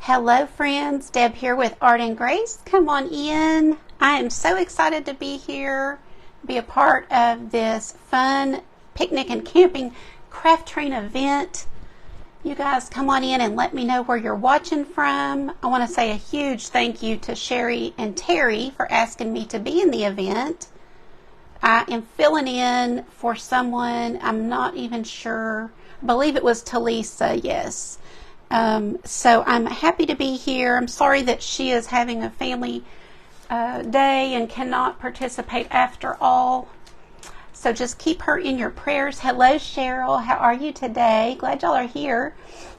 Hello friends, Deb here with Art and Grace. Come on in. I am so excited to be here, be a part of this fun picnic and camping craft train event. You guys come on in and let me know where you're watching from. I want to say a huge thank you to Sherry and Terry for asking me to be in the event. I am filling in for someone, I'm not even sure. I believe it was Talisa, yes. So I'm happy to be here. I'm sorry that she is having a family day and cannot participate after all. So just keep her in your prayers. Hello, Cheryl. How are you today? Glad y'all are here.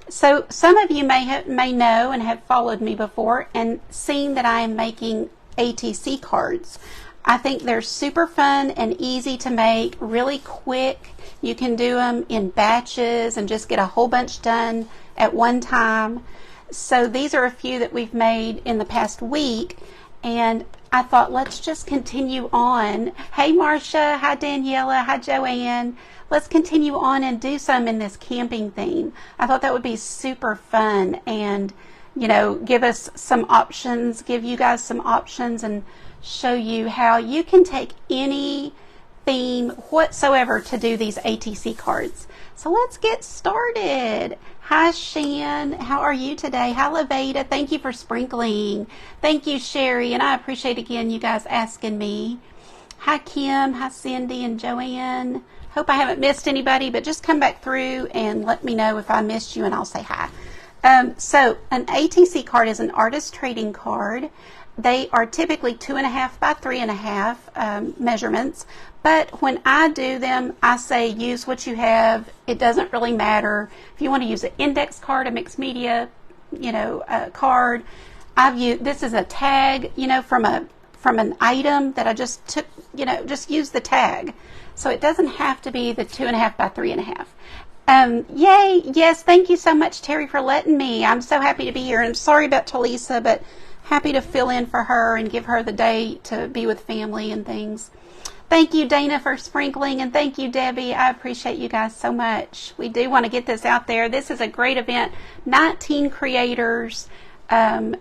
So some of you may know and have followed me before and seen that I am making ATC cards. I think they're super fun and easy to make, really quick. You can do them in batches and just get a whole bunch done at one time. So these are a few that we've made in the past week, and I thought let's just continue on. Hey Marcia, hi Daniela, hi Joanne. Let's continue on and do some in this camping theme. I thought that would be super fun and, you know, give us some options, give you guys some options and show you how you can take any theme whatsoever to do these ATC cards. So let's get started. Hi Shan, how are you today? Hi Levada, thank you for sprinkling. Thank you Sherry, and I appreciate again you guys asking me. Hi Kim, hi Cindy and Joanne. Hope I haven't missed anybody, but just come back through and let me know if I missed you and I'll say hi. So an ATC card is an artist trading card. They are typically 2.5 by 3.5 measurements, but when I do them, I say use what you have. It doesn't really matter. If you want to use an index card, a mixed media, card, this is a tag, from an item that I just took, just use the tag. So it doesn't have to be the 2.5 by 3.5. Yay! Yes, thank you so much, Terry, for letting me. I'm so happy to be here. And I'm sorry about Talisa, but happy to fill in for her and give her the day to be with family and things. Thank you, Dana, for sprinkling, and thank you, Debbie. I appreciate you guys so much. We do want to get this out there. This is a great event. 19 creators. It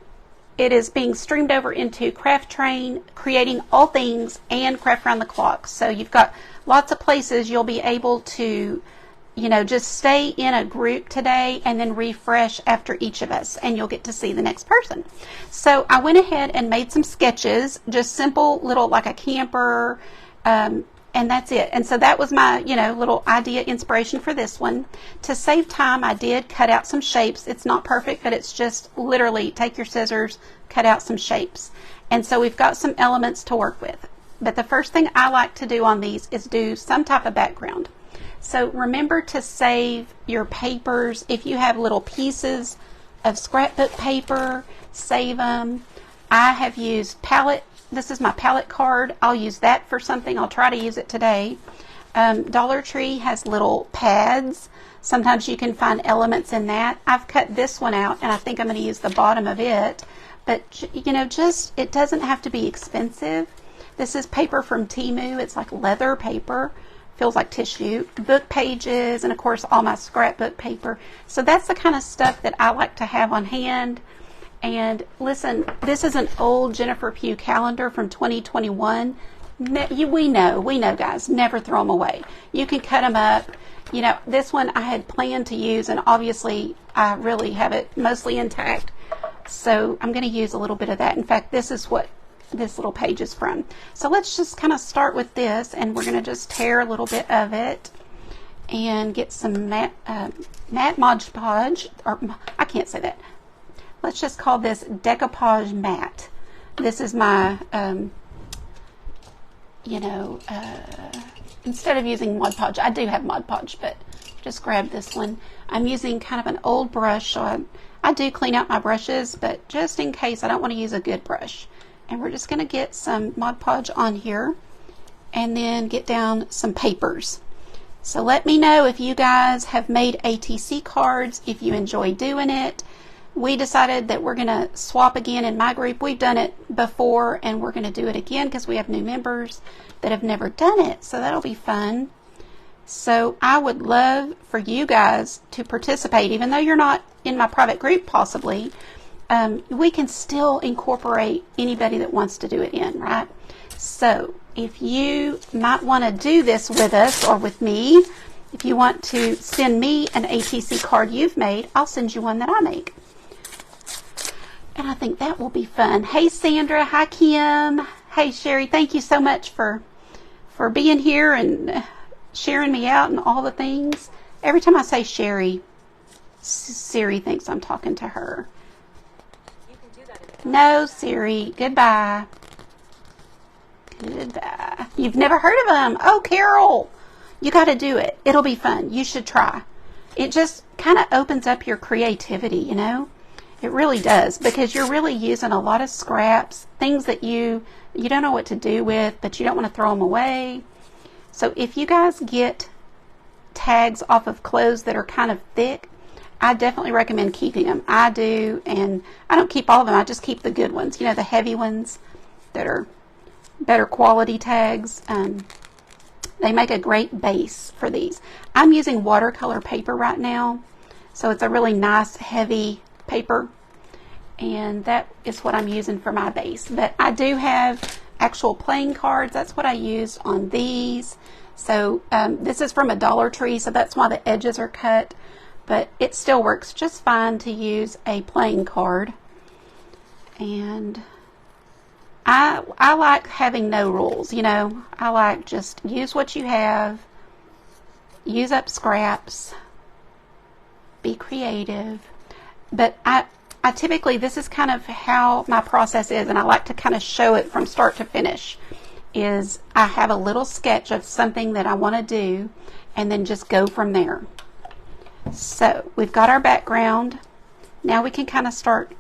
is being streamed over into Craft Train, creating all things, and Craft Around the Clock. So you've got lots of places you'll be able to just stay in a group today and then refresh after each of us, and you'll get to see the next person. So I went ahead and made some sketches, just simple little, like a camper, and that's it. And so that was my, little idea, inspiration for this one. To save time, I did cut out some shapes. It's not perfect, but it's just literally take your scissors, cut out some shapes. And so we've got some elements to work with. But the first thing I like to do on these is do some type of background. So remember to save your papers. If you have little pieces of scrapbook paper, save them. I have used palette. This is my palette card. I'll use that for something. I'll try to use it today. Dollar Tree has little pads. Sometimes you can find elements in that. I've cut this one out, and I think I'm going to use the bottom of it. But, it doesn't have to be expensive. This is paper from Temu. It's like leather paper. Feels like tissue, book pages, and of course all my scrapbook paper. So that's the kind of stuff that I like to have on hand. And listen, this is an old Jennifer Pugh calendar from 2021. We know guys, never throw them away. You can cut them up. This one I had planned to use, and obviously I really have it mostly intact. So I'm going to use a little bit of that. In fact, this is what this little page is from. So let's just kind of start with this, and we're going to just tear a little bit of it and get some matte Mod Podge, or I can't say that. Let's just call this decoupage matte. This is my, instead of using Mod Podge, I do have Mod Podge, but just grab this one. I'm using kind of an old brush, so I do clean out my brushes, but just in case I don't want to use a good brush. And we're just going to get some Mod Podge on here and then get down some papers. So let me know if you guys have made ATC cards, if you enjoy doing it. We decided that we're going to swap again in my group. We've done it before, and we're going to do it again because we have new members that have never done it. So that'll be fun. So I would love for you guys to participate, even though you're not in my private group possibly. we can still incorporate anybody that wants to do it in, right? So if you might want to do this with us or with me, if you want to send me an ATC card you've made, I'll send you one that I make. And I think that will be fun. Hey, Sandra. Hi, Kim. Hey, Sherry. Thank you so much for being here and sharing me out and all the things. Every time I say Sherry, Siri thinks I'm talking to her. You can do that. No, Siri. Goodbye. Goodbye. You've never heard of them. Oh, Carol. You got to do it. It'll be fun. You should try. It just kind of opens up your creativity, you know? It really does, because you're really using a lot of scraps, things that you don't know what to do with, but you don't want to throw them away. So if you guys get tags off of clothes that are kind of thick, I definitely recommend keeping them. I do, and I don't keep all of them. I just keep the good ones, you know, the heavy ones that are better quality tags. They make a great base for these. I'm using watercolor paper right now, so it's a really nice heavy paper, and that is what I'm using for my base. But I do have actual playing cards. That's what I used on these. So this is from a Dollar Tree, so that's why the edges are cut, but it still works just fine to use a playing card. And I like having no rules, you know. I like just use what you have, use up scraps, be creative. But I typically, this is kind of how my process is, and I like to kind of show it from start to finish, is I have a little sketch of something that I want to do, and then just go from there. So we've got our background. Now we can kind of start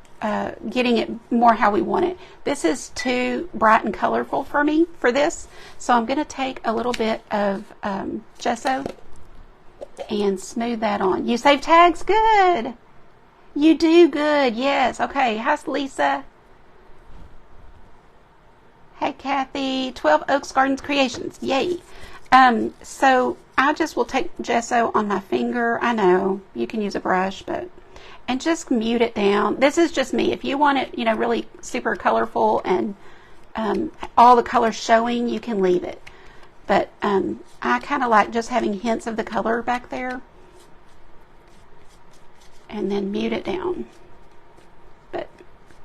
getting it more how we want it. This is too bright and colorful for me for this, so I'm going to take a little bit of gesso and smooth that on. You save tags? Good. You do? Good. Yes. Okay. Hi, Lisa. Hey, Kathy. 12 Oaks Gardens Creations. Yay. So I just will take gesso on my finger. I know you can use a brush, and just mute it down. This is just me. If you want it, you know, really super colorful and all the colors showing, you can leave it. But I kind of like just having hints of the color back there, and then mute it down. But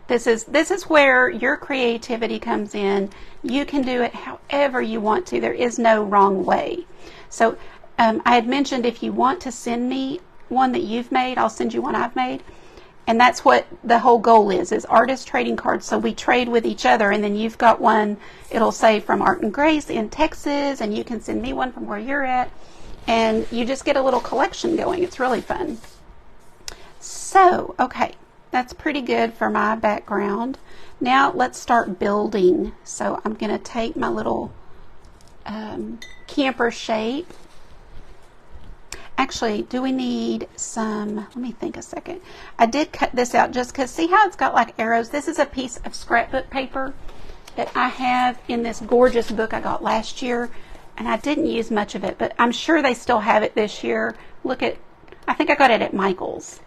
this is where your creativity comes in. You can do it however you want to. There is no wrong way. So I had mentioned, if you want to send me one that you've made, I'll send you one I've made. And that's what the whole goal is artist trading cards. So we trade with each other, and then you've got one, it'll say from Art and Grace in Texas, and you can send me one from where you're at, and you just get a little collection going. It's really fun. So, okay, that's pretty good for my background. Now let's start building. So I'm going to take my little camper shape. Actually, do we need some, let me think a second. I did cut this out just because, see how it's got like arrows? This is a piece of scrapbook paper that I have in this gorgeous book I got last year, and I didn't use much of it, but I'm sure they still have it this year. Look at, I think I got it at Michael's.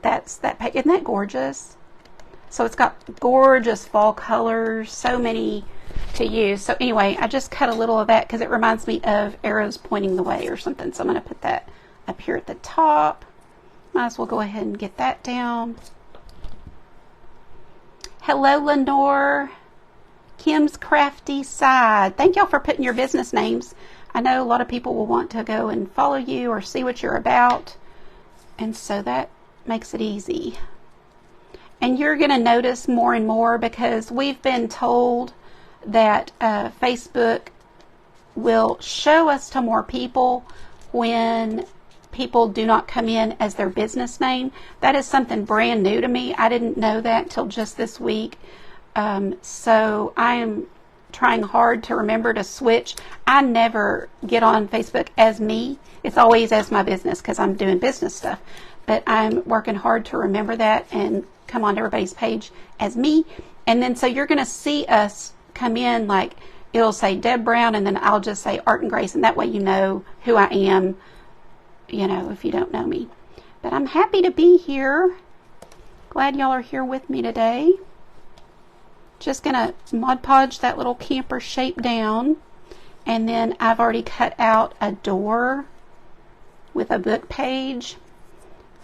That's that page. Isn't that gorgeous? So it's got gorgeous fall colors, so many to use. So anyway, I just cut a little of that because it reminds me of arrows pointing the way or something. So I'm going to put that up here at the top. Might as well go ahead and get that down. Hello, Lenore. Kim's Crafty Side. Thank y'all for putting your business names. I know a lot of people will want to go and follow you or see what you're about. And so that makes it easy. And you're going to notice more and more, because we've been told that Facebook will show us to more people when people do not come in as their business name. That is something brand new to me. I didn't know that till just this week. So I am trying hard to remember to switch. I never get on Facebook as me. It's always as my business because I'm doing business stuff. But I'm working hard to remember that and come on everybody's page as me. And then so you're going to see us come in, like it'll say Deb Brown, and then I'll just say Art and Grace, and that way you know who I am, you know, if you don't know me. But I'm happy to be here. Glad y'all are here with me today. Just gonna Mod Podge that little camper shape down, and then I've already cut out a door with a book page.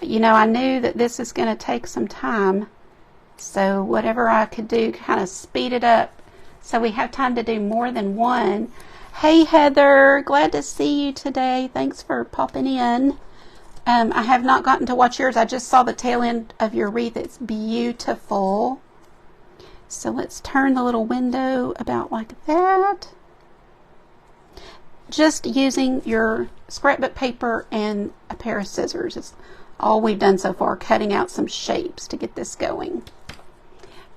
You know, I knew that this is going to take some time, so whatever I could do, kind of speed it up so we have time to do more than one. Hey Heather, glad to see you today. Thanks for popping in. I have not gotten to watch yours. I just saw the tail end of your wreath. It's beautiful. So let's turn the little window about like that. Just using your scrapbook paper and a pair of scissors is all we've done so far, cutting out some shapes to get this going.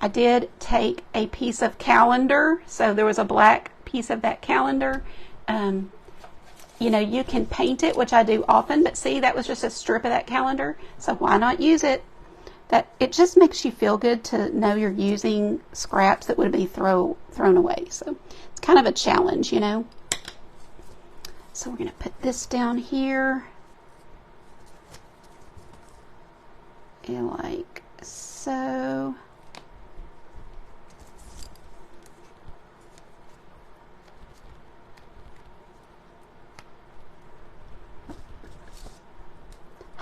I did take a piece of calendar, so there was a black piece of that calendar. You know, you can paint it, which I do often, but see, that was just a strip of that calendar, so why not use it? That it just makes you feel good to know you're using scraps that would be thrown away. So it's kind of a challenge, you know. So we're going to put this down here, and like so.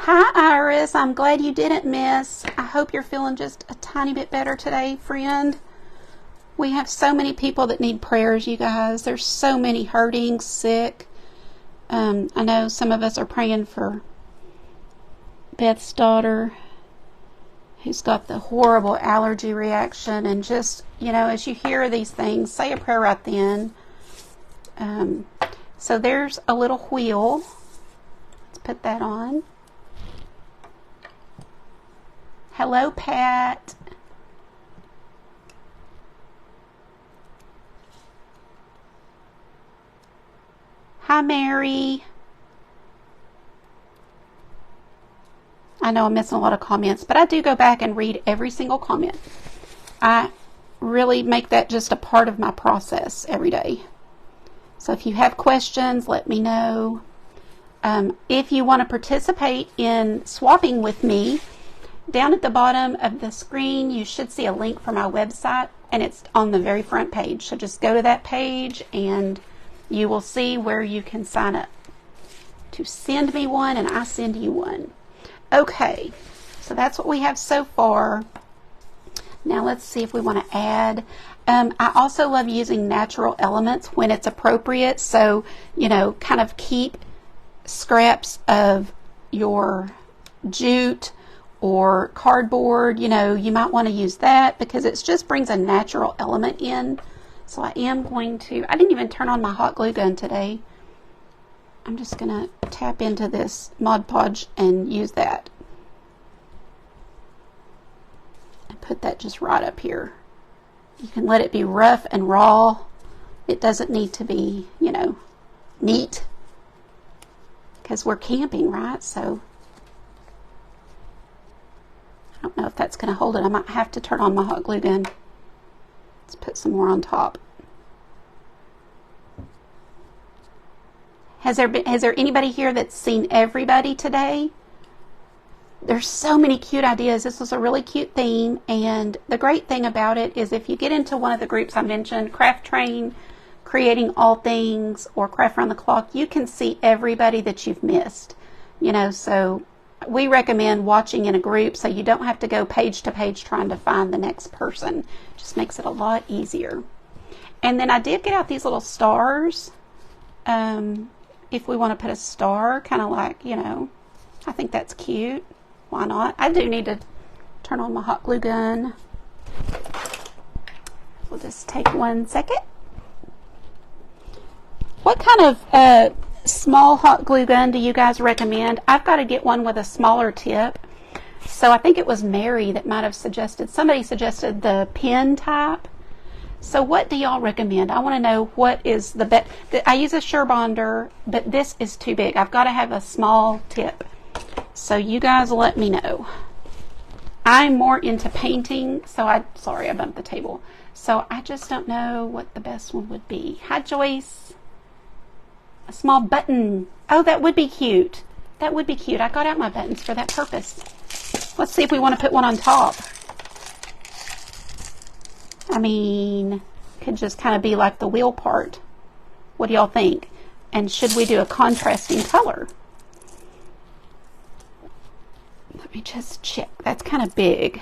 Hi Iris, I'm glad you didn't miss. I hope you're feeling just a tiny bit better today, friend. We have so many people that need prayers, you guys. There's so many hurting, sick. I know some of us are praying for Beth's daughter who's got the horrible allergy reaction, and just, you know, as you hear these things, say a prayer right then. So there's a little wheel. Let's put that on. Hello, Pat. Hi, Mary. I know I'm missing a lot of comments, but I do go back and read every single comment. I really make that just a part of my process every day. So if you have questions, let me know. If you want to participate in swapping with me, down at the bottom of the screen, you should see a link for my website, and it's on the very front page. So just go to that page and you will see where you can sign up to send me one, and I send you one. Okay, so that's what we have so far. Now let's see if we want to add. I also love using natural elements when it's appropriate. So, you know, kind of keep scraps of your jute or cardboard. You know, you might want to use that because it just brings a natural element in. So I am going to, I didn't even turn on my hot glue gun today. I'm just going to tap into this Mod Podge and use that. And put that just right up here. You can let it be rough and raw. It doesn't need to be, you know, neat. Because we're camping, right? So I don't know if that's going to hold it. I might have to turn on my hot glue gun. Let's put some more on top. Has there anybody here that's seen everybody today? There's so many cute ideas. This was a really cute theme, and the great thing about it is if you get into one of the groups I mentioned, Craft Train, Creating All Things, or Craft Around the Clock, you can see everybody that you've missed. You know, so we recommend watching in a group so you don't have to go page to page trying to find the next person. Just makes it a lot easier. And then I did get out these little stars. If we want to put a star, kind of like, you know, I think that's cute. Why not? I do need to turn on my hot glue gun. We'll just take 1 second. What kind of small hot glue gun do you guys recommend? I've got to get one with a smaller tip. So I think it was Mary that might have suggested, somebody suggested the pen type. So what do y'all recommend? I want to know what is the best. I use a Surebonder, but this is too big. I've got to have a small tip. So you guys let me know. I'm more into painting, so sorry, I bumped the table. So I just don't know what the best one would be. Hi, Joyce. A small button. Oh, that would be cute. That would be cute. I got out my buttons for that purpose. Let's see if we want to put one on top. I mean, could just kind of be like the wheel part. What do y'all think? And should we do a contrasting color? Let me just check. That's kind of big.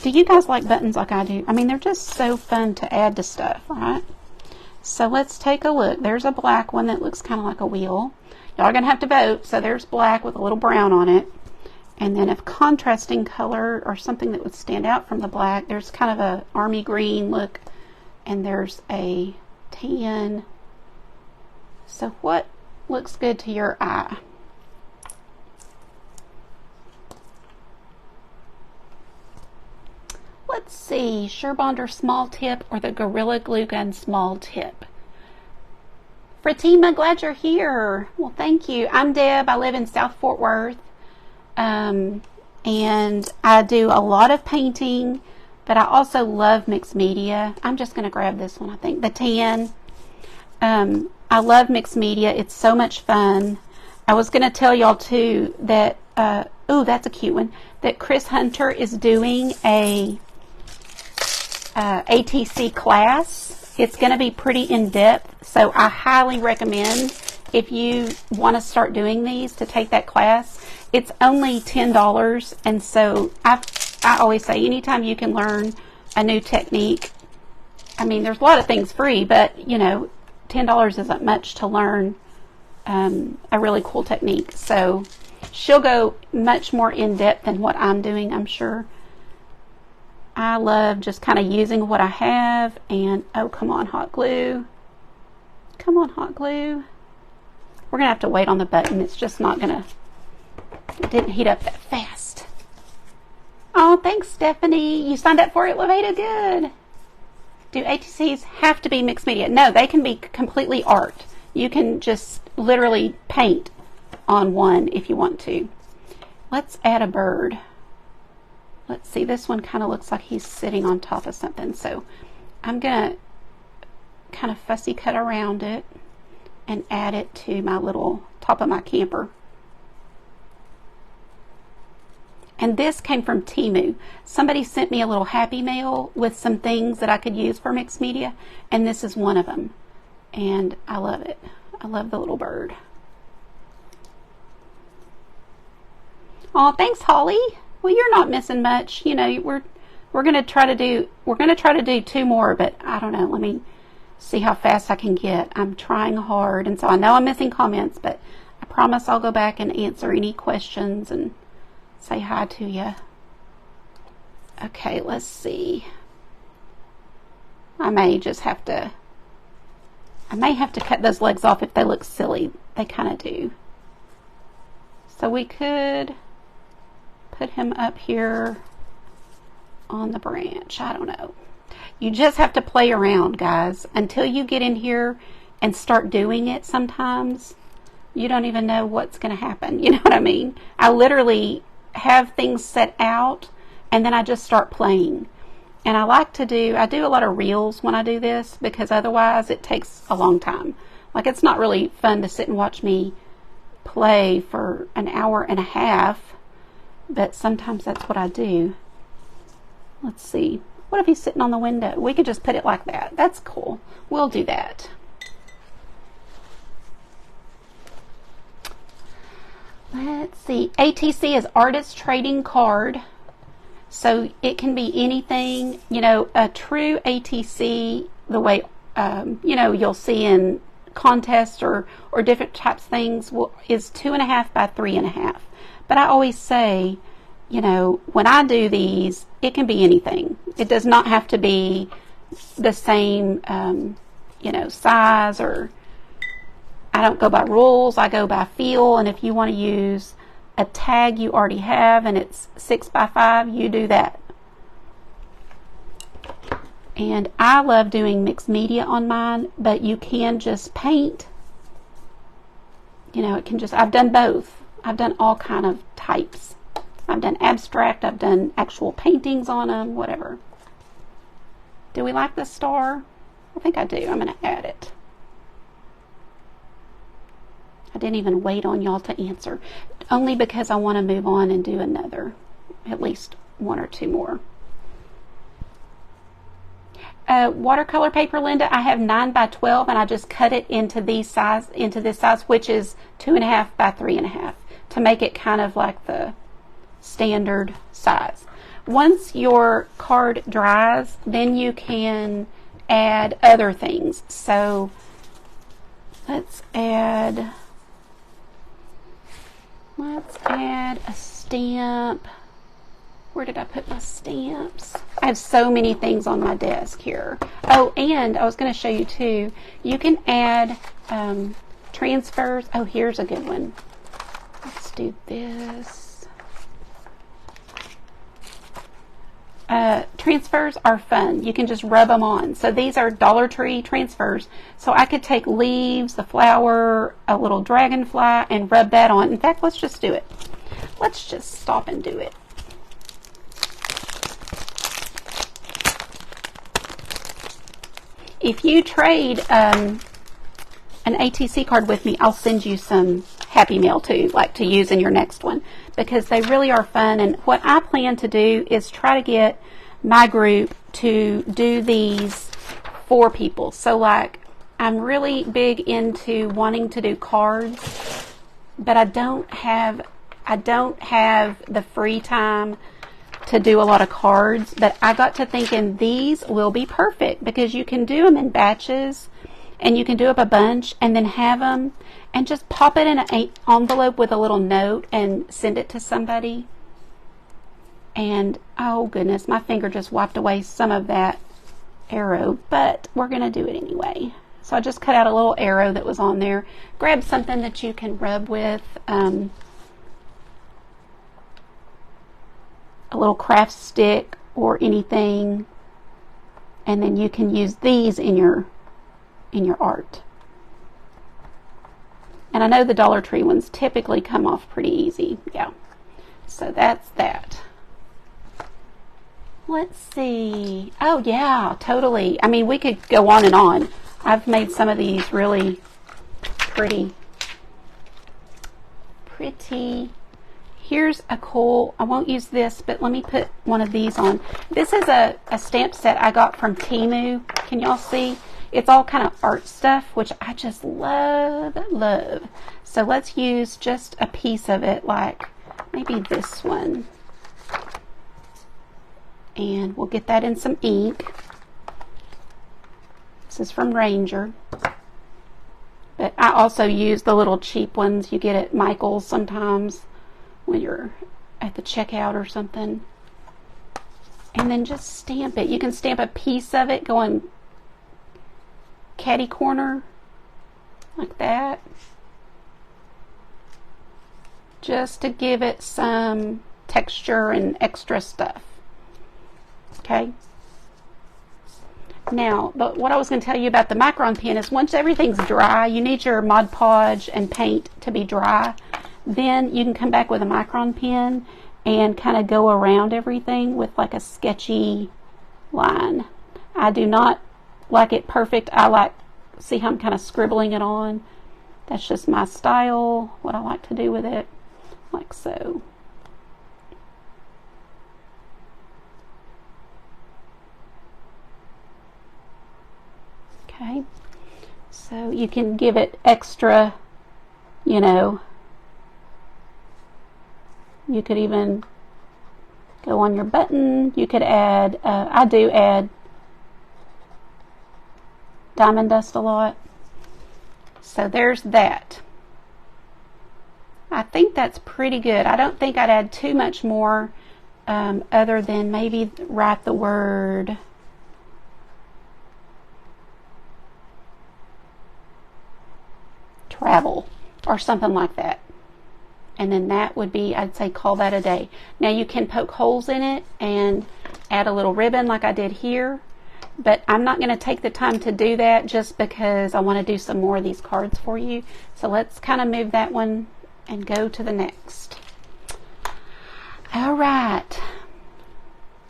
Do you guys like buttons like I do? I mean, they're just so fun to add to stuff, right? So let's take a look. There's a black one that looks kind of like a wheel. Y'all are going to have to vote. So there's black with a little brown on it. And then a contrasting color or something that would stand out from the black. There's kind of a army green look. And there's a tan. So what looks good to your eye? Let's see, Surebonder small tip or the Gorilla Glue Gun small tip. Fatima, glad you're here. Well, thank you. I'm Deb. I live in South Fort Worth. And I do a lot of painting, but I also love mixed media. I'm just going to grab this one, I think. The tan. I love mixed media. It's so much fun. I was going to tell y'all, too, that, oh, that's a cute one, that Chris Hunter is doing a ATC class. It's going to be pretty in-depth, so I highly recommend if you want to start doing these to take that class. It's only $10, and so I always say anytime you can learn a new technique, I mean, there's a lot of things free, but, you know, $10 isn't much to learn a really cool technique. So she'll go much more in-depth than what I'm doing, I'm sure. I love just kind of using what I have, and oh, come on, hot glue. Come on, hot glue. We're going to have to wait on the button. It's just not going to, it didn't heat up that fast. Oh, thanks, Stephanie. You signed up for it, Levada? Good. Do ATCs have to be mixed media? No, they can be completely art. You can just literally paint on one if you want to. Let's add a bird. Let's see, this one kind of looks like he's sitting on top of something. So I'm going to kind of fussy cut around it and add it to my little top of my camper. And this came from Temu. Somebody sent me a little happy mail with some things that I could use for mixed media, and this is one of them. And I love it. I love the little bird. Oh, thanks, Holly. Well, you're not missing much. You know, we're gonna try to do 2 more, but I don't know. Let me see how fast I can get. I'm trying hard, and so I know I'm missing comments, but I promise I'll go back and answer any questions and say hi to you. Okay, let's see. I may have to cut those legs off if they look silly. They kind of do. So we could put him up here on the branch. I don't know. You just have to play around, guys. Until you get in here and start doing it sometimes, you don't even know what's going to happen. You know what I mean? I literally have things set out and then I just start playing. And I do a lot of reels when I do this, because otherwise it takes a long time. Like, it's not really fun to sit and watch me play for an hour and a half, but sometimes that's what I do. Let's see. What if he's sitting on the window? We could just put it like that. That's cool. We'll do that. Let's see. ATC is Artist Trading Card. So it can be anything. You know, a true ATC, the way, you know, you'll see in contests or different types of things, is 2.5 by 3.5. But I always say, you know, when I do these, it can be anything. It does not have to be the same, you know, size, or I don't go by rules. I go by feel. And if you want to use a tag you already have and it's 6 by 5, you do that. And I love doing mixed media on mine, but you can just paint. You know, it can just, I've done both. I've done all kind of types. I've done abstract, I've done actual paintings on them, whatever. Do we like the star? I think I do. I'm going to add it. I didn't even wait on y'all to answer, only because I want to move on and do another, at least one or two more. Watercolor paper, Linda, I have 9 by 12, and I just cut it into this size, which is 2.5 by 3.5, to make it kind of like the standard size. Once your card dries, then you can add other things. So let's add a stamp. Where did I put my stamps? I have so many things on my desk here. Oh, and I was going to show you too, you can add transfers. Oh, here's a good one. Let's do this. Transfers are fun. You can just rub them on. So these are Dollar Tree transfers. So I could take leaves, the flower, a little dragonfly, and rub that on. In fact, let's just do it. Let's just stop and do it. If you trade an ATC card with me, I'll send you some Happy Mail too, like to use in your next one, because they really are fun. And what I plan to do is try to get my group to do these for people. So like, I'm really big into wanting to do cards, but I don't have the free time to do a lot of cards. But I got to thinking these will be perfect because you can do them in batches, and you can do up a bunch and then have them and just pop it in an envelope with a little note and send it to somebody. And oh goodness, my finger just wiped away some of that arrow, but we're going to do it anyway. So I just cut out a little arrow that was on there. Grab something that you can rub with, a little craft stick or anything, and then you can use these in your art. And I know the Dollar Tree ones typically come off pretty easy. Yeah. So that's that. Let's see. Oh yeah, totally. I mean, we could go on and on. I've made some of these really pretty. Here's a cool, I won't use this, but let me put one of these on. This is a stamp set I got from Temu. Can y'all see? It's all kind of art stuff, which I just love. So let's use just a piece of it, like maybe this one. And we'll get that in some ink. This is from Ranger. But I also use the little cheap ones you get at Michael's sometimes when you're at the checkout or something. And then just stamp it. You can stamp a piece of it going catty corner like that, just to give it some texture and extra stuff. Okay. Now, but what I was going to tell you about the Micron pen is once everything's dry, you need your Mod Podge and paint to be dry. Then you can come back with a Micron pen and kind of go around everything with like a sketchy line. I do not like it perfect. I like, see how I'm kind of scribbling it on. That's just my style, what I like to do with it, like so. Okay, so you can give it extra, you know, you could even go on your button. You could add, I do add diamond dust a lot. So there's that. I think that's pretty good. I don't think I'd add too much more other than maybe write the word travel or something like that. And then that would be, I'd say, call that a day. Now you can poke holes in it and add a little ribbon like I did here. But I'm not going to take the time to do that just because I want to do some more of these cards for you. So let's kind of move that one and go to the next. All right.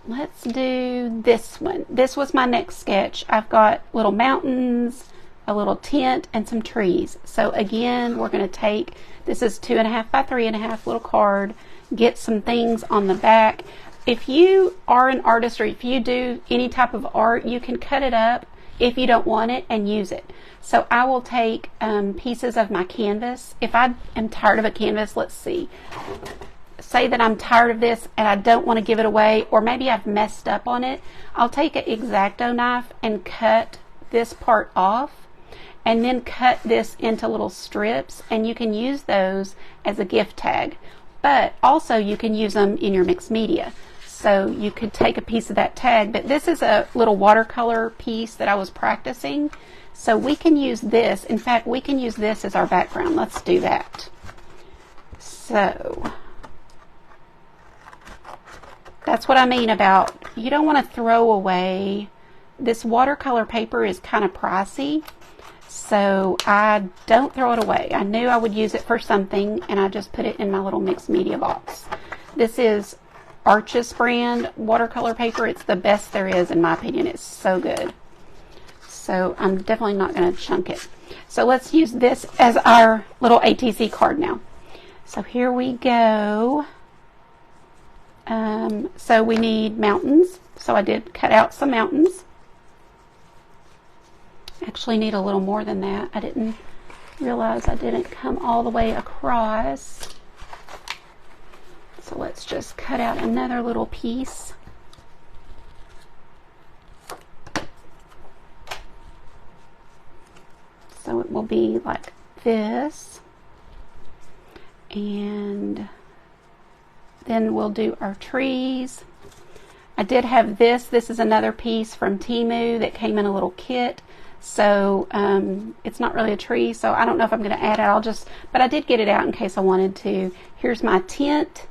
let's do this one. This was my next sketch. I've got little mountains, a little tent, and some trees. So again, we're going to take, this is 2.5 by 3.5 little card, get some things on the back. If you are an artist or if you do any type of art, you can cut it up if you don't want it and use it. So I will take pieces of my canvas. If I am tired of a canvas, let's see. Say that I'm tired of this and I don't want to give it away, or maybe I've messed up on it. I'll take an X-Acto knife and cut this part off, and then cut this into little strips, and you can use those as a gift tag. But also you can use them in your mixed media. So you could take a piece of that tag, but this is a little watercolor piece that I was practicing. So we can use this. In fact, we can use this as our background. Let's do that. So that's what I mean about, you don't want to throw away. This watercolor paper is kind of pricey, so I don't throw it away. I knew I would use it for something, and I just put it in my little mixed media box. This is Arches brand watercolor paper. It's the best there is, in my opinion. It's so good. So I'm definitely not going to chunk it. So let's use this as our little ATC card now. So here we go. So we need mountains. So I did cut out some mountains. Actually need a little more than that. I didn't realize I didn't come all the way across. So let's just cut out another little piece. So it will be like this. And then we'll do our trees. I did have this. This is another piece from Temu that came in a little kit. So it's not really a tree, so I don't know if I'm going to add it. But I did get it out in case I wanted to. Here's my tent.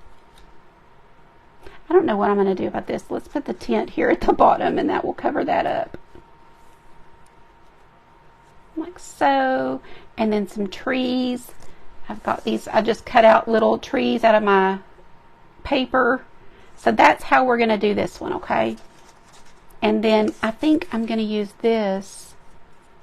I don't know what I'm going to do about this. Let's put the tent here at the bottom, and that will cover that up. Like so. And then some trees. I've got these. I just cut out little trees out of my paper. So that's how we're going to do this one, okay? And then I think I'm going to use this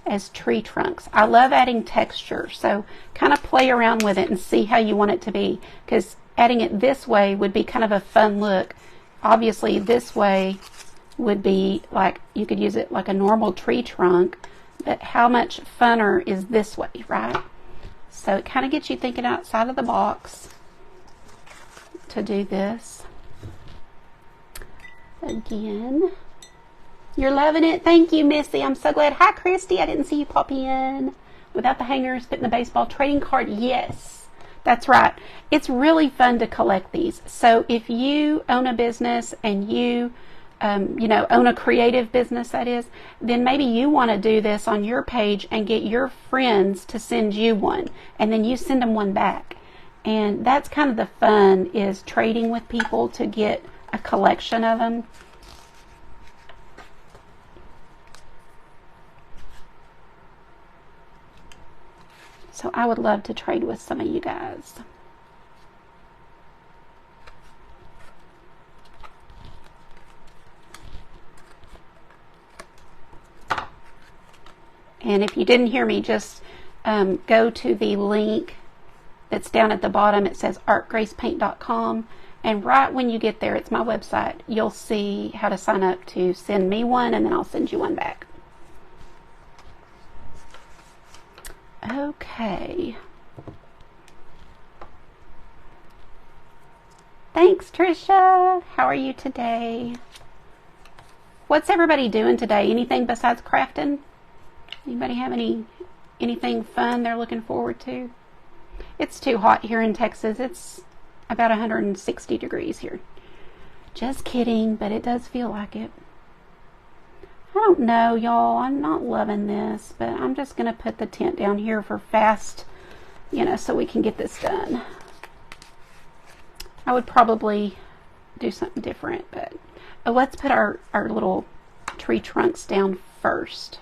as tree trunks. I love adding texture, so kind of play around with it and see how you want it to be, because adding it this way would be kind of a fun look. Obviously this way would be like, you could use it like a normal tree trunk, but how much funner is this way, right? So it kind of gets you thinking outside of the box to do this. Again, you're loving it. Thank you, Missy. I'm so glad. Hi, Christy. I didn't see you pop in. Without the hangers, putting the baseball trading card. Yes, that's right. It's really fun to collect these. So if you own a business and you own a creative business, that is, then maybe you want to do this on your page and get your friends to send you one, and then you send them one back. And that's kind of the fun, is trading with people to get a collection of them. So I would love to trade with some of you guys. And if you didn't hear me, just go to the link that's down at the bottom. It says artgracepaint.com. And right when you get there, it's my website, you'll see how to sign up to send me one, and then I'll send you one back. Okay. Thanks, Trisha. How are you today? What's everybody doing today? Anything besides crafting? Anybody have anything fun they're looking forward to? It's too hot here in Texas. It's about 160 degrees here. Just kidding, but it does feel like it. I don't know, y'all. I'm not loving this, but I'm just going to put the tent down here for fast, so we can get this done. I would probably do something different, but let's put our little tree trunks down first.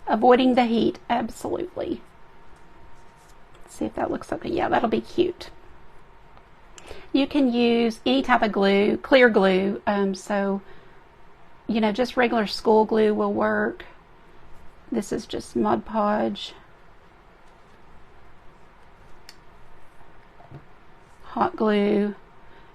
Avoiding the heat, absolutely. Let's see if that looks okay. Yeah, that'll be cute. You can use any type of glue, clear glue, so, you know, just regular school glue will work. This is just Mod Podge. Hot glue.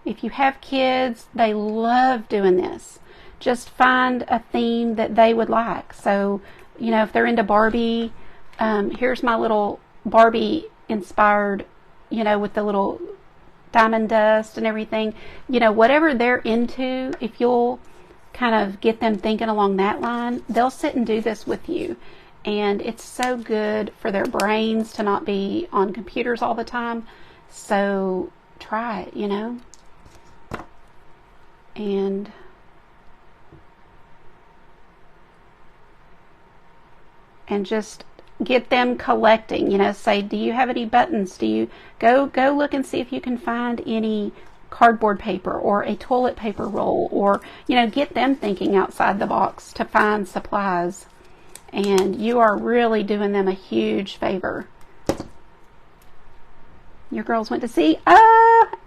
If you have kids, they love doing this. Just find a theme that they would like. So, you know, if they're into Barbie, here's my little Barbie inspired, you know, with the little diamond dust and everything. You know, whatever they're into, if you'll kind of get them thinking along that line, they'll sit and do this with you. And it's so good for their brains to not be on computers all the time. So try it, you know. And just get them collecting, you know, say, do you have any buttons? Do you go look and see if you can find any cardboard paper or a toilet paper roll, or, you know, get them thinking outside the box to find supplies. And you are really doing them a huge favor. Your girls went to see.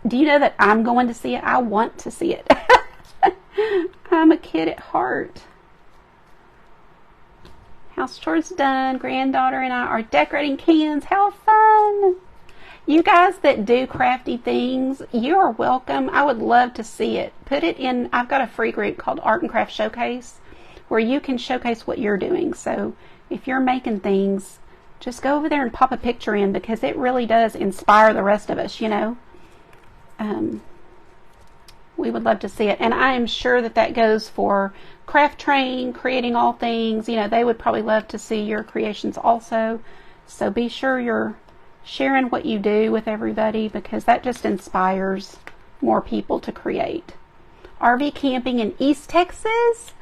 Do you know that I'm going to see it? I want to see it. I'm a kid at heart. House chores done. Granddaughter and I are decorating cans. How fun! You guys that do crafty things, you are welcome. I would love to see it. Put it in. I've got a free group called Art and Craft Showcase where you can showcase what you're doing. So if you're making things, just go over there and pop a picture in, because it really does inspire the rest of us, you know. We would love to see it. And I am sure that that goes for Craft Train, Creating All Things. You know, they would probably love to see your creations also. So be sure you're sharing what you do with everybody, because that just inspires more people to create. RV camping in East Texas?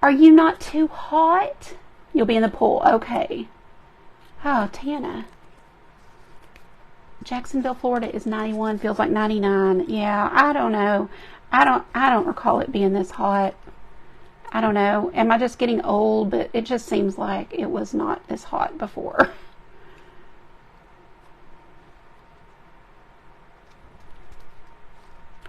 Are you not too hot? You'll be in the pool. Okay. Oh, Tana. Jacksonville, Florida is 91, feels like 99. Yeah, I don't know. I don't recall it being this hot. I don't know. Am I just getting old? But it just seems like it was not this hot before.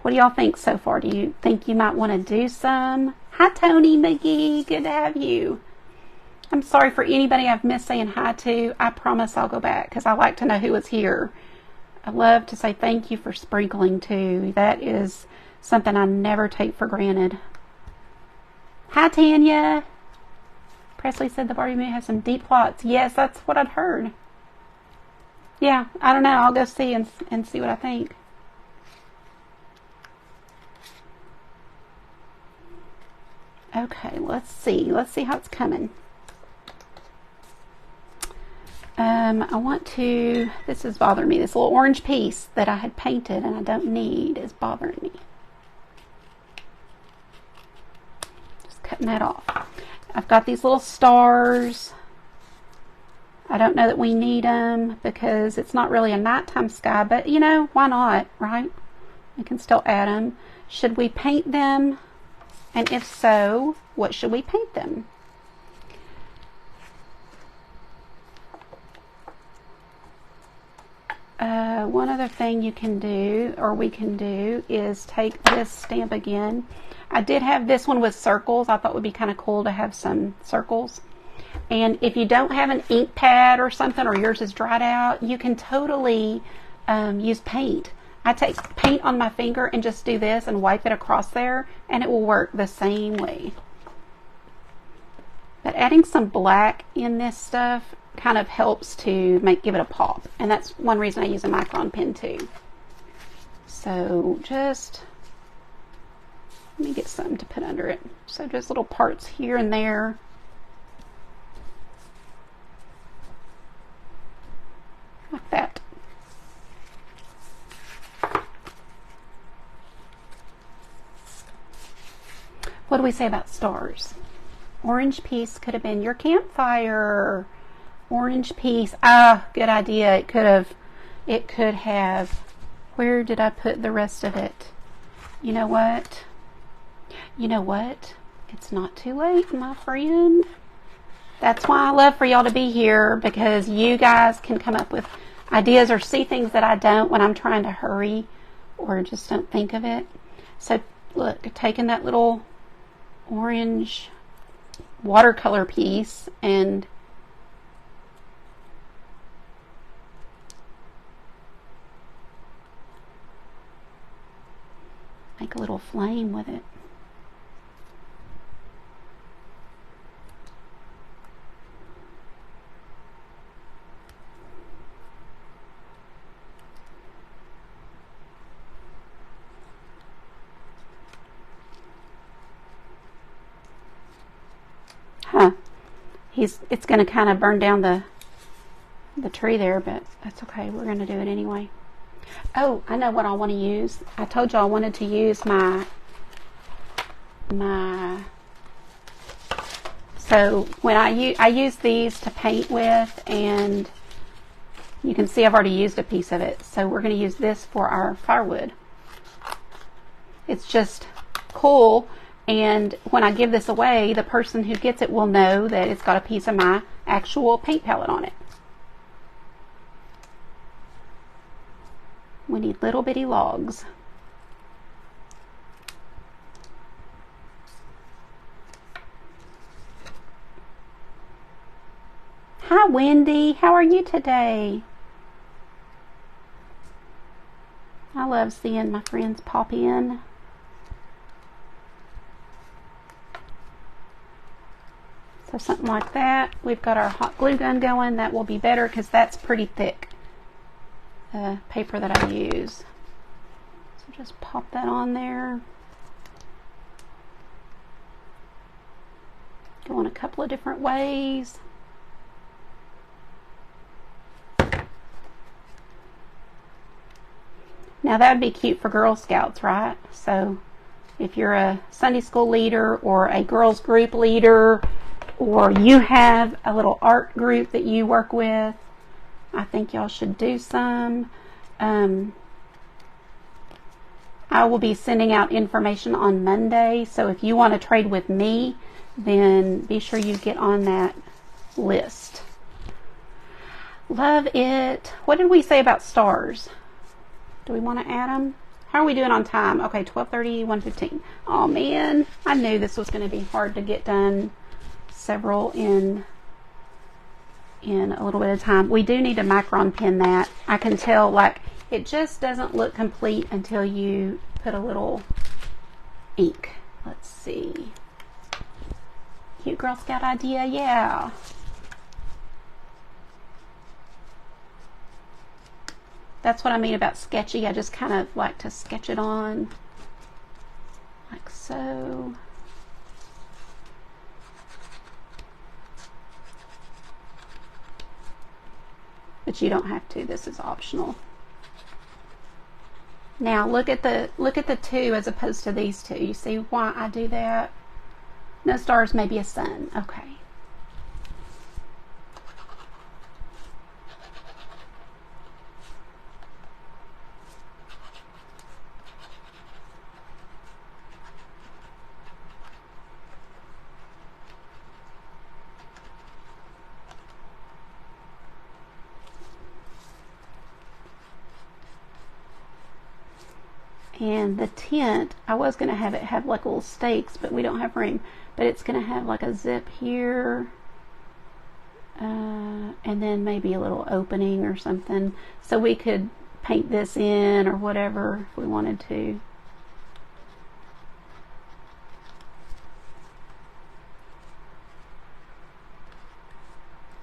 What do y'all think so far? Do you think you might want to do some? Hi, Tony McGee. Good to have you. I'm sorry for anybody I've missed saying hi to. I promise I'll go back, because I like to know who was here. I love to say thank you for sprinkling too. That is something I never take for granted. Hi, Tanya. Presley said the Barbie movie has some deep plots. Yes, that's what I'd heard. Yeah, I don't know. I'll go see and see what I think. Okay, let's see. Let's see how it's coming. I want to, this is bothering me. This little orange piece that I had painted and I don't need is bothering me. Just cutting that off. I've got these little stars. I don't know that we need them because it's not really a nighttime sky, but you know, why not, right? We can still add them. Should we paint them? And if so, what should we paint them? One other thing you can do, or we can do, is take this stamp again. I did have this one with circles. I thought it would be kind of cool to have some circles. And if you don't have an ink pad or something, or yours is dried out, you can totally use paint. I take paint on my finger and just do this and wipe it across there, and it will work the same way. But adding some black in this stuff kind of helps to give it a pop, and that's one reason I use a micron pen too. So just let me get something to put under it. So just little parts here and there. Like that. What do we say about stars? Orange piece could have been your campfire. Orange piece. Ah, good idea. It could have. Where did I put the rest of it? You know what? You know what? It's not too late, my friend. That's why I love for y'all to be here, because you guys can come up with ideas or see things that I don't when I'm trying to hurry or just don't think of it. So look, taking that little orange watercolor piece and make a little flame with it. Huh. It's going to kind of burn down the tree there, but that's okay. We're going to do it anyway. Oh, I know what I want to use. I told you I wanted to use so when I use these to paint with, and you can see I've already used a piece of it. So we're going to use this for our firewood. It's just cool, and when I give this away, the person who gets it will know that it's got a piece of my actual paint palette on it. We need little bitty logs. Hi, Wendy. How are you today? I love seeing my friends pop in. So something like that. We've got our hot glue gun going. That will be better because that's pretty thick. Paper that I use. So just pop that on there. Go in a couple of different ways. Now that would be cute for Girl Scouts, right? So if you're a Sunday school leader or a girls group leader, or you have a little art group that you work with, I think y'all should do some. I will be sending out information on Monday, so if you want to trade with me, then be sure you get on that list. Love it. What did we say about stars? Do we want to add them? How are we doing on time? Okay, 12:30, 1:15. Oh man, I knew this was going to be hard to get done several in a little bit of time. We do need to micron pen that. I can tell, like, it just doesn't look complete until you put a little ink. Let's see. Cute Girl Scout idea, yeah. That's what I mean about sketchy. I just kind of like to sketch it on like so. But you don't have to. This is optional. Now look at the two as opposed to these two. You see why I do that? No stars, maybe a sun. Okay. And the tent, I was going to have it have like little stakes, but we don't have room. But it's going to have like a zip here. And then maybe a little opening or something. So we could paint this in or whatever if we wanted to.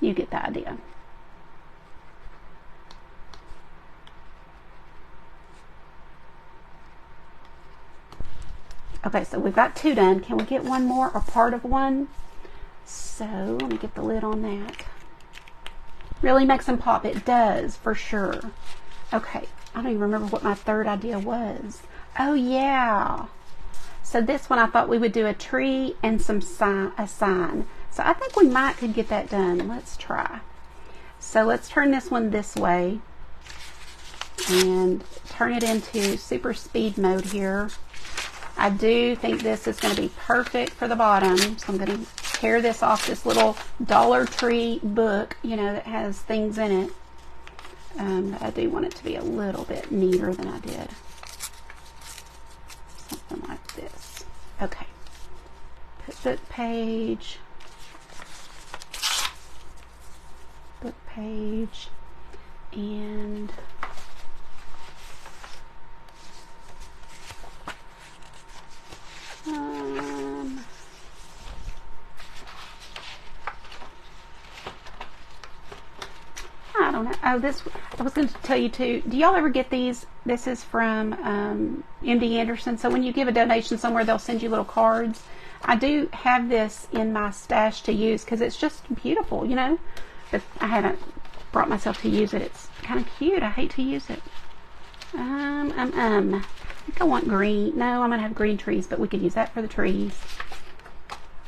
You get the idea. Okay, so we've got two done. Can we get one more or part of one? So let me get the lid on that. Really makes them pop. It does, for sure. Okay, I don't even remember what my third idea was. Oh yeah. So this one I thought we would do a tree and a sign. So I think we might could get that done. Let's try. So let's turn this one this way and turn it into super speed mode here. I do think this is going to be perfect for the bottom, so I'm going to tear this off this little Dollar Tree book, you know, that has things in it. But I do want it to be a little bit neater than I did. Okay. Put book page. Book page. And I don't know. Oh, this, I was going to tell you too. Do y'all ever get these? This is from MD Anderson. So when you give a donation somewhere, they'll send you little cards. I do have this in my stash to use because it's just beautiful, you know. But I haven't brought myself to use it. It's kind of cute. I hate to use it. I think I want green. No, I'm going to have green trees, but we could use that for the trees.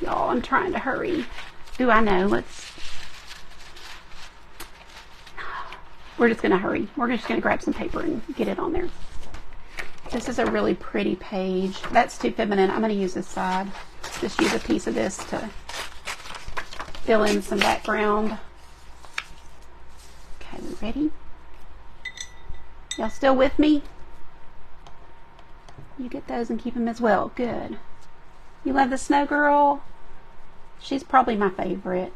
Y'all, I'm trying to hurry. Ooh, I know. We're just going to hurry. We're just going to grab some paper and get it on there. This is a really pretty page. That's too feminine. I'm going to use this side. Just use a piece of this to fill in some background. Okay, we ready? Y'all still with me? You get those and keep them as well. Good. You love the snow girl? She's probably my favorite.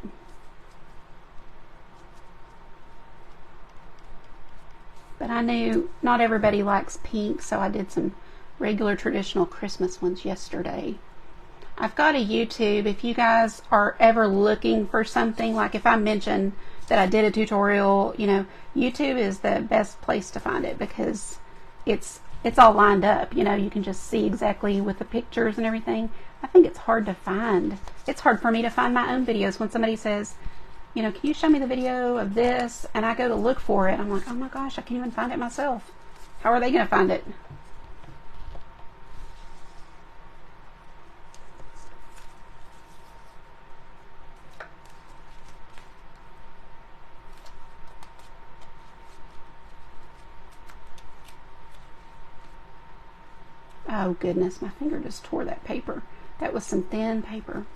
But I knew not everybody likes pink, so I did some regular traditional Christmas ones yesterday. I've got a YouTube. If you guys are ever looking for something, like if I mention that I did a tutorial, you know, YouTube is the best place to find it because it's all lined up. You know, you can just see exactly with the pictures and everything. I think it's hard to find. It's hard for me to find my own videos when somebody says, you know, can you show me the video of this? And I go to look for it. I'm like, oh my gosh, I can't even find it myself. How are they going to find it? Oh goodness, my finger just tore that paper. That was some thin paper.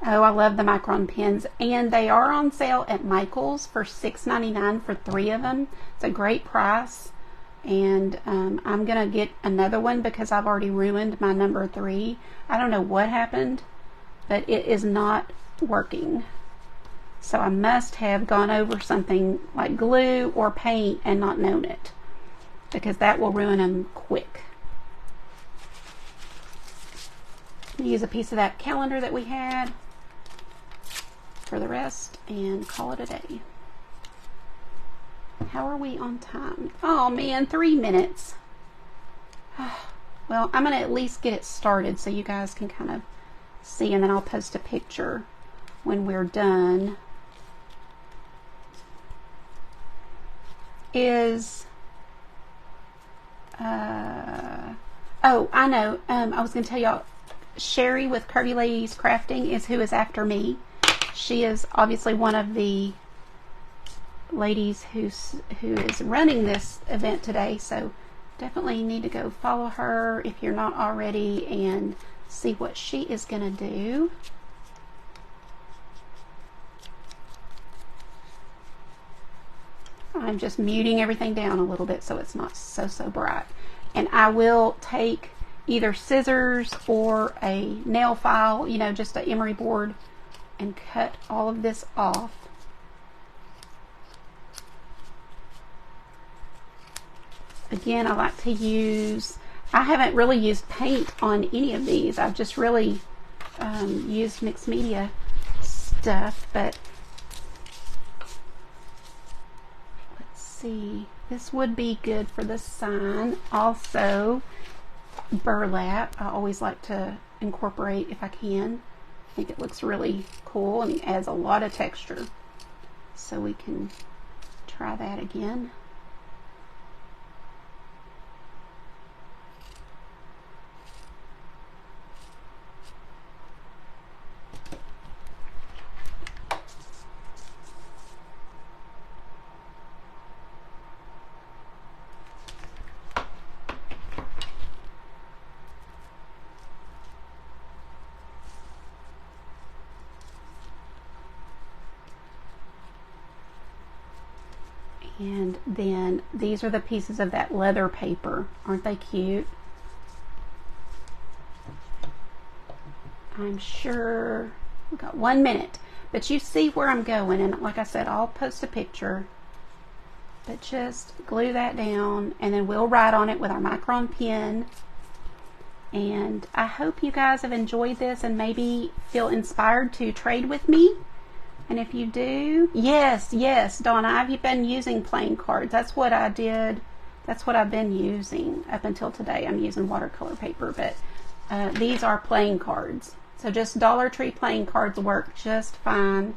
Oh, I love the Micron pens, and they are on sale at Michael's for $6.99 for 3 of them. It's a great price, and I'm gonna get another one because I've already ruined my number 3. I don't know what happened, but it is not working. So I must have gone over something like glue or paint and not known it, because that will ruin them quick. Use a piece of that calendar that we had for the rest and call it a day. How are we on time? Oh man, 3 minutes. Well, I'm going to at least get it started so you guys can kind of see, and then I'll post a picture when we're done. Oh, I know. I was going to tell y'all, Sherry with Curvy Ladies Crafting is who is after me. She is obviously one of the ladies who is running this event today, so definitely need to go follow her if you're not already and see what she is going to do. I'm just muting everything down a little bit so it's not so bright. And I will take either scissors or a nail file, you know, just an emery board, and cut all of this off. Again, I like to use, I haven't really used paint on any of these. I've just really used mixed media stuff, but let's see. This would be good for the sign. Also, burlap. I always like to incorporate if I can. I think it looks really cool and it adds a lot of texture. So we can try that again. And then these are the pieces of that leather paper. Aren't they cute? I'm sure we've got 1 minute, but you see where I'm going, and like I said, I'll post a picture. But just glue that down, and then we'll write on it with our micron pen. And I hope you guys have enjoyed this and maybe feel inspired to trade with me. And if you do, yes, Donna, I've been using playing cards. That's what I did. That's what I've been using up until today. I'm using watercolor paper, but these are playing cards. So just Dollar Tree playing cards work just fine.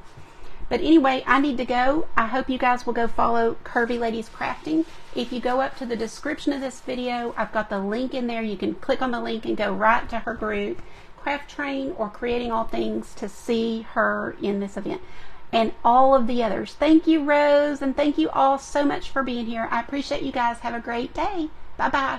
But anyway, I need to go. I hope you guys will go follow Curvy Ladies Crafting. If you go up to the description of this video, I've got the link in there. You can click on the link and go right to her group, Craft Train or Creating All Things, to see her in this event. And all of the others. Thank you, Rose, and thank you all so much for being here. I appreciate you guys. Have a great day. Bye-bye.